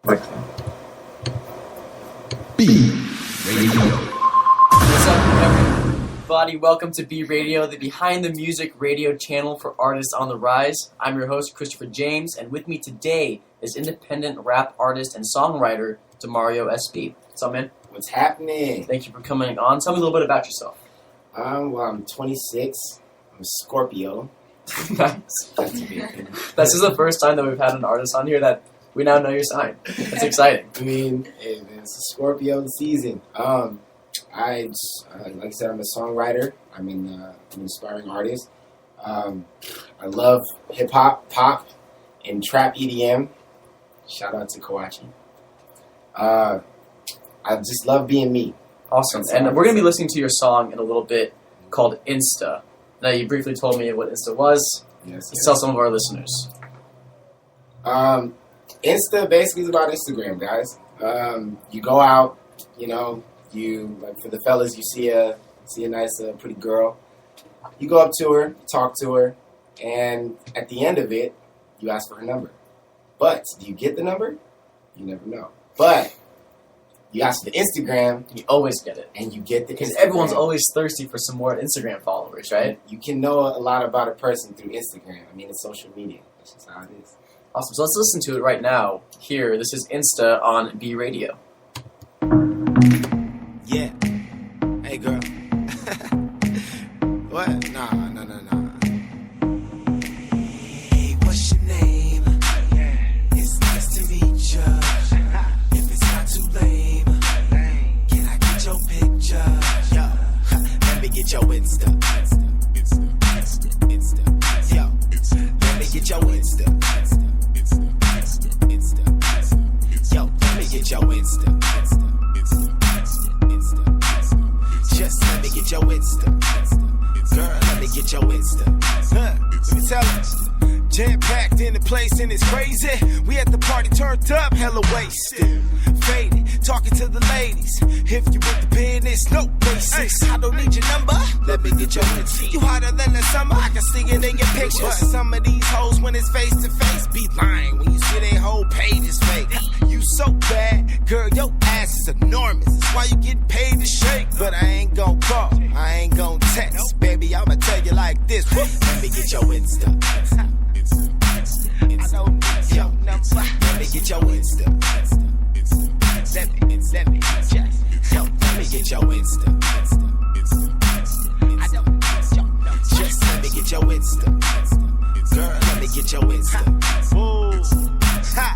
Okay. B Radio. What's up, everybody? Welcome to B Radio, the behind the music radio channel for artists on the rise. I'm your host, Christopher James, and with me today is independent rap artist and songwriter DeMario SB. What's up, man? What's happening? Thank you for coming on. Tell me a little bit about yourself. Well, I'm 26. I'm a Scorpio. Nice. This is the first time that we've had an artist on here that we now know your sign. That's exciting. I mean, it's a Scorpio season. Like I said, I'm a songwriter. I'm an inspiring artist. I love hip hop, pop, and trap EDM. Shout out to Kawachi. I just love being me. Awesome. And we're going to be listening to your song in a little bit called Insta. Now, you briefly told me what Insta was. Yes. Let's tell some of our listeners. Insta basically is about Instagram, guys. You go out, you like for the fellas, you see a nice, pretty girl. You go up to her, talk to her, and at the end of it, you ask for her number. But do you get the number? You never know. But you ask for the Instagram, you always get it, and you get the because Instagram. everyone's always thirsty for some more Instagram followers, right? You can know a lot about a person through Instagram. I mean, it's social media. That's just how it is. Awesome. So let's listen to it right now. Here, this is Insta on B Radio. Yeah. Hey, girl. What? Nah. Hey, what's your name? It's nice to meet ya. If it's not too lame, can I get your picture? Yo, let me get your Insta. Yo, let me get your Insta. Yo, let me get your Insta. Just let me get your Insta. Girl, let me get your Insta. Let me tell her. Jam-packed in the place and it's crazy. We at the party turned up, hella wasted. Faded, talking to the ladies. If you with the business, no basics. I don't need your number, let me get your Insta. You hotter than the summer, I can see it in your pictures. But some of these hoes, when it's face to face, be lying when you see their whole page is fake. You so bad, girl, your ass is enormous. That's why you get paid to shake. But I ain't gon' call, I ain't gon' text. Baby, I'ma tell you like this. Let me get your Insta. I don't need your number. Let me get your Insta. Let me just, yo, let me get your Insta. I don't need your number. Just let me get your Insta. Girl, let me get your Insta. Ooh, ha.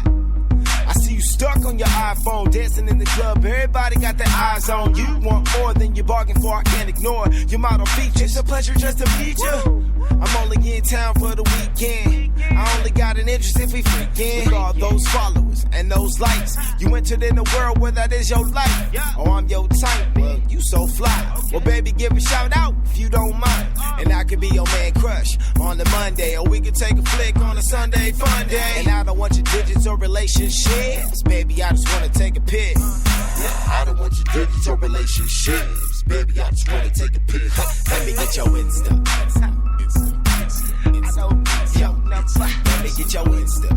I see you stuck on your iPhone, dancing in the club. Everybody got their eyes on you. Want more than you bargained for, I can't ignore your model features. It's a pleasure just to meet you. I'm only in town for the weekend. I only got an interest if we freaking. With all those followers and those likes, you entered in a world where that is your life. Oh, I'm your type, well, you so fly. Well, baby, give a shout out if you don't mind. And I could be your man crush on the Monday, or we could take a flick on a Sunday fun day. And I don't want your digits or relationships, baby, I just wanna take a pic. Yeah, I don't want your digits or relationships, baby, I just wanna take a pic. Let me get your Insta. I don't need your number. Let me get your Insta.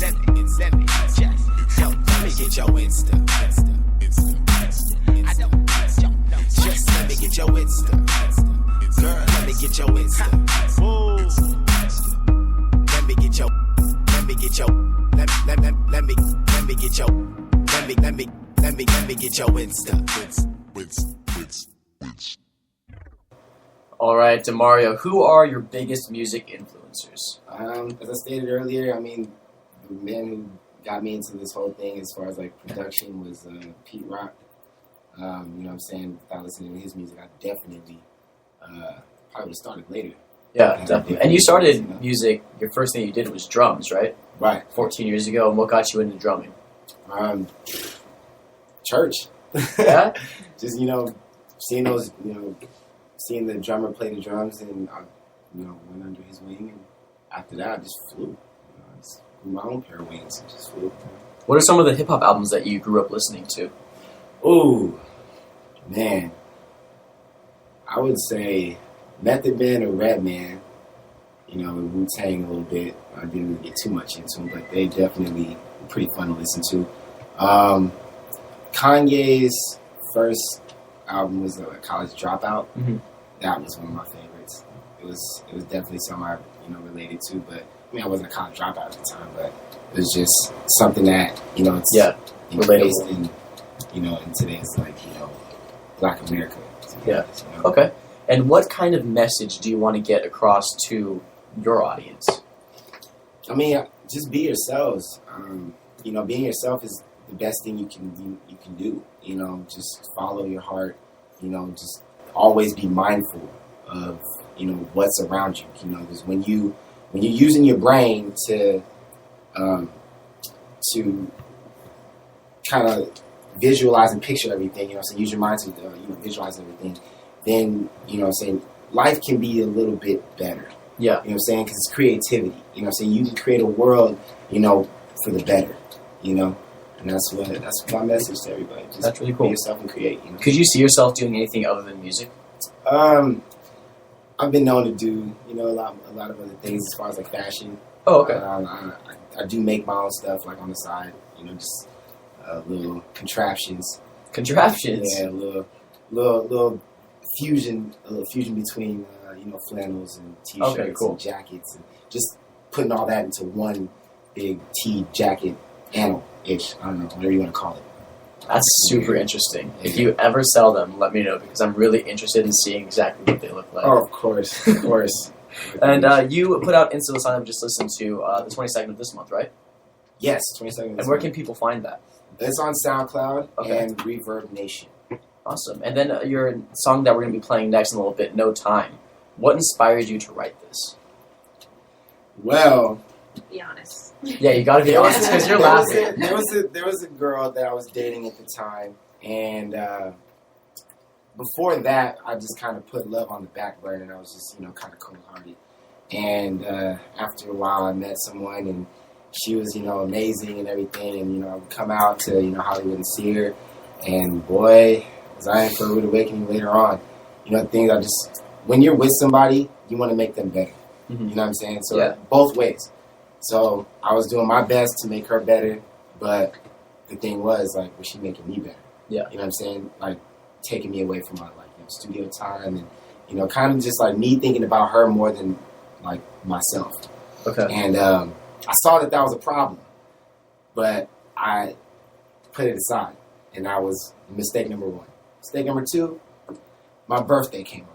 Let me just, yo, let me get your Insta. I don't need your number. Just let me get your Insta. Girl, let me get your Insta. Ooh. Let me get your let me get your Insta. All right, DeMario, who are your biggest music influencers? As I stated earlier, I mean, the man who got me into this whole thing as far as like production was Pete Rock. You know what I'm saying? Without listening to his music, I definitely probably would have started later. Yeah, definitely. And you started music, your first thing you did was drums, right? Right. 14 years ago. And what got you into drumming? Church. Yeah? Just, seeing those, seeing the drummer play the drums, and I, went under his wing, and after that, I just flew. I just grew my own pair of wings and just flew. What are some of the hip-hop albums that you grew up listening to? Ooh, man. I would say Method Man or Redman. Wu-Tang a little bit. I didn't really get too much into them, but they definitely pretty fun to listen to. Kanye's first album was College Dropout. Mhm. That was one of my favorites. It was definitely something I related to, but I mean I wasn't a college dropout at the time, but it was just something that it's relatable in today's Black America. Yeah. Okay. And what kind of message do you want to get across to your audience? I mean, just be yourselves. Being yourself is the best thing you can do. Just follow your heart. Just always be mindful of what's around you. Because when you're using your brain to kind of visualize and picture everything, so use your mind to visualize everything, then life can be a little bit better. Yeah. Because it's creativity. You can create a world, for the better. And that's my message to everybody. Just that's really cool. Be yourself and create. Could you see yourself doing anything other than music? I've been known to do a lot of other things as far as fashion. Oh, okay. I do make my own stuff on the side. Just little contraptions. Contraptions. Yeah, a little fusion between flannels and t-shirts and jackets, and just putting all that into one big jacket animal-ish. I don't know, whatever you want to call it. That's super interesting. Yeah. If you ever sell them, let me know, because I'm really interested in seeing exactly what they look like. Oh, of course, of course. And you put out Into the Sun, I've just listened to the 22nd of this month, right? Yes, 22nd. And where can people find that? It's on SoundCloud and Reverb Nation. Awesome. And then your song that we're going to be playing next in a little bit, No Time. What inspired you to write this? Well, be honest. Yeah, you got to be honest because you're laughing. There was a girl that I was dating at the time, and before that, I just kind of put love on the back burner, and I was just kind of cold-hearted. And after a while, I met someone, and she was amazing and everything, and I would come out to Hollywood and see her, and boy, was I in for a rude awakening later on. Things when you're with somebody, you want to make them better. Mm-hmm. You know what I'm saying? So both ways. So I was doing my best to make her better, but the thing was was she making me better? Yeah. You know what I'm saying? Taking me away from my studio time, and kind of just me thinking about her more than myself. Okay. And I saw that was a problem, but I put it aside, and that was mistake number one. Mistake number two, my birthday came around.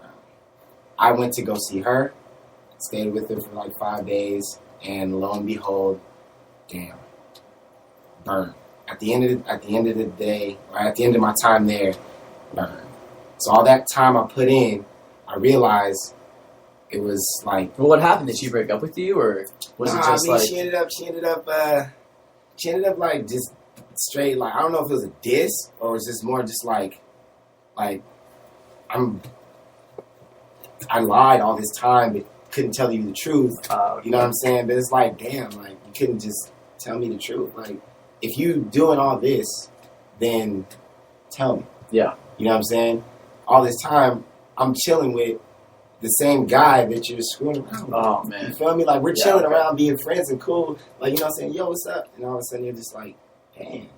I went to go see her, stayed with her for 5 days, and lo and behold, damn, burn. At the end of the day, or at the end of my time there, burn. So all that time I put in, I realized it was Well, what happened? Did she break up with you, or was it just she ended up just straight I don't know if it was a diss or it was just more just I lied all this time but couldn't tell you the truth. You know what I'm saying? But it's damn, you couldn't just tell me the truth. If you doing all this, then tell me. Yeah. You know what I'm saying? All this time, I'm chilling with the same guy that you're screwing around with. Oh, man. You feel me? We're chilling around being friends and cool. You know what I'm saying? Yo, what's up? And all of a sudden, you're just damn.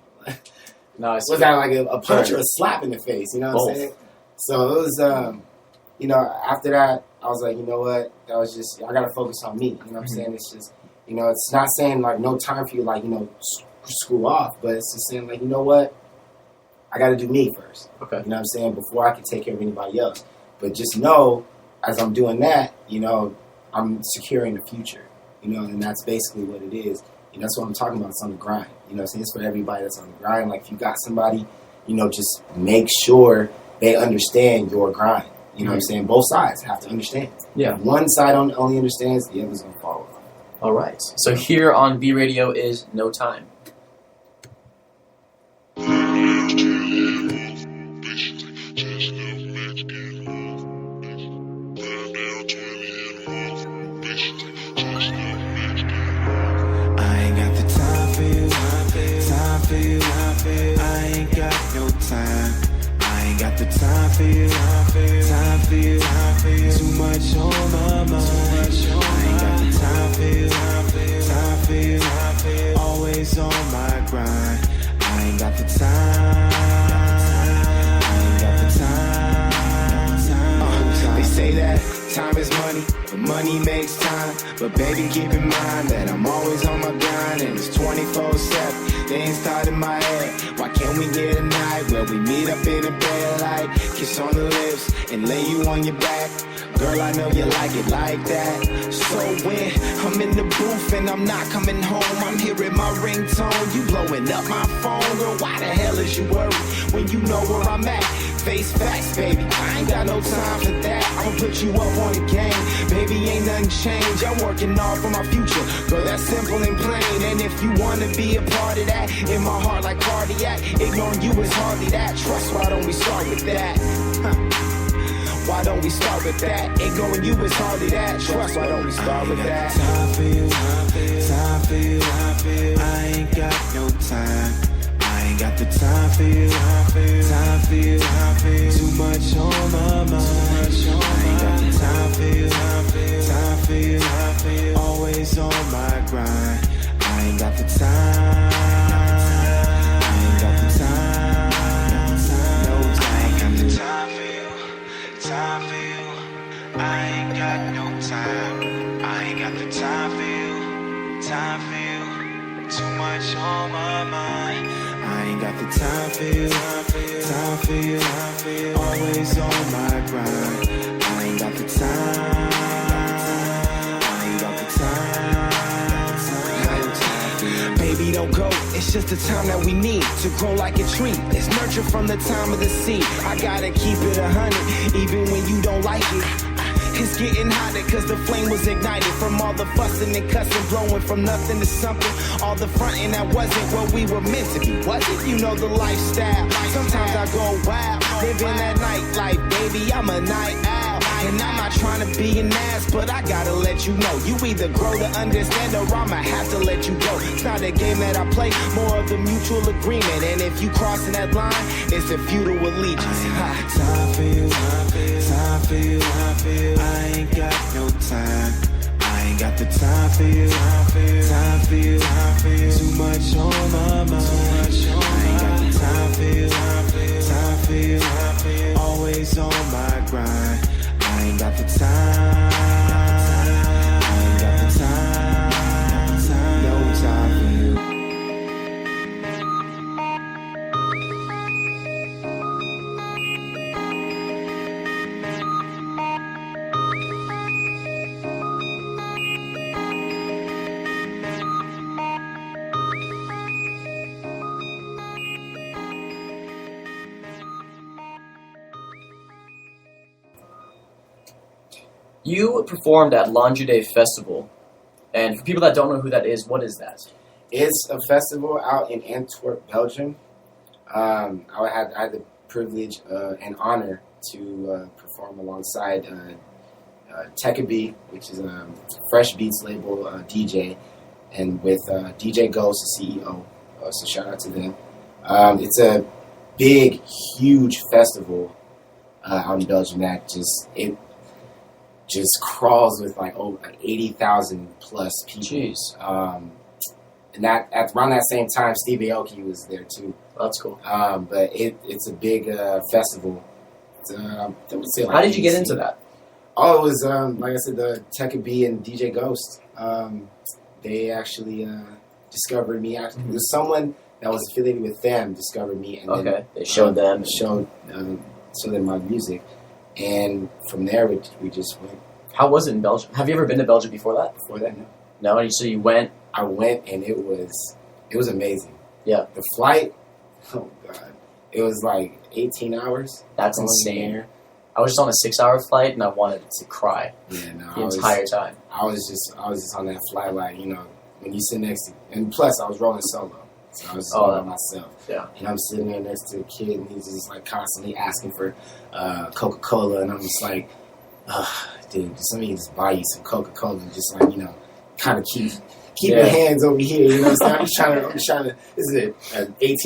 No, was that a punch or a slap in the face? You know what I'm saying? So it was, after that, I was you know what? That was just, I got to focus on me. You know what I'm saying? It's just, it's not saying no time for you, screw off. But it's just saying you know what? I got to do me first. Okay. You know what I'm saying? Before I can take care of anybody else. But just know, as I'm doing that, I'm securing the future. And that's basically what it is. That's what I'm talking about. It's on the grind. You know what I'm saying? It's for everybody that's on the grind. If you got somebody, just make sure they understand your grind. You know what I'm saying? Both sides have to understand. Yeah. If one side only understands, the other's going to follow. All right. So here on B Radio is No Time. Time for you, too much on my mind. I ain't got the time for you, always on my grind. I ain't got the time. I ain't got the time. They say that time is money, but money makes time. But baby, keep in mind that I'm always on my grind, and it's 24/7. They ain't started my head. Why can't we get a night where we meet up in a bed, like kiss on the lips and lay you on your back? Girl, I know you like it like that. So when I'm in the booth and I'm not coming home, I'm hearing my ringtone, you blowing up my phone. Girl, why the hell is you worried when you know where I'm at? Face facts, baby, I ain't got no time for that. I'ma put you up on the game, baby, ain't nothing changed. I'm working hard for my future, girl, that's simple and plain. And if you wanna be a part of that, in my heart like cardiac, ignoring you is hardly that. Trust, why don't we start with that? Why don't we start with that? Ignoring you is hardly that. Trust, why don't we start with that? Time for you, time for you, time for you, time for you. I ain't got no time. I ain't got the time for you, time for you, time for you, time for you. Too much on my mind. I ain't got the time for you, time for you, time for you, time for you. Always on my grind. I ain't got the time. I ain't got the time. No time. I ain't got the time for you. Time for you, I ain't got no time. I ain't got the time for you, time for you. Too much on my mind. I ain't got the time for you, time for you, time for you, time for you. Always on my grind. I ain't got the time. I ain't got the time. No time for you. Baby, don't go. It's just the time that we need to grow like a tree. It's nurtured from the time of the seed. I gotta keep it 100, even when you don't like it. It's getting hotter cause the flame was ignited from all the fussing and cussing, blowing from nothing to something. All the fronting that wasn't what we were meant to be, was it? You know the lifestyle. Sometimes I go wild, living that nightlife, baby, I'm a night owl. And I'm not trying to be an ass, but I gotta let you know, you either grow to understand or I'ma have to let you go. It's not a game that I play, more of a mutual agreement. And if you crossing that line, it's a feudal allegiance. I ain't got time for you, time for you, time for you, time for you. I ain't got no time. I ain't got the time for you, time for you, time for you, time for you. Too much on my mind. I ain't got the time for you, time for you, time for you, time for you. Always on my grind. I ain't got the time. I ain't got the time. No time for you. You performed at Laundry Day Festival, and for people that don't know who that is, what is that? It's a festival out in Antwerp, Belgium. I had the privilege and honor to perform alongside Tekka, which is a Fresh Beats label DJ, and with DJ Ghost, the CEO. So shout out to them. It's a big, huge festival out in Belgium that just crawls with like 80,000 plus people. Jeez. And that around that same time, Steve Aoki was there too. That's cool. But it's a big festival. How did you get into that? Oh, it was like I said, the Tekka and DJ Ghost. They actually discovered me. It was someone that was affiliated with them discovered me, and then, they showed them showed them my music. And from there, we just went. How was it in Belgium? Have you ever been to Belgium before that? Before that, no. No, and so you went. I went, and it was amazing. Yeah. The flight, oh god, it was like 18 hours. That's insane. I was just on a 6-hour flight, and I wanted to cry. Yeah, no, the entire time. I was just on that flight, like, you know, when you sit next to, and plus I was rolling solo. So I was just by myself. Yeah. And I'm sitting there next to a kid, and he's just like constantly asking for Coca-Cola, and I'm just like, dude, let me just buy you some Coca-Cola, just like, you know, kind of keep your hands over here, you know what I'm saying? I'm just trying to, this is an 18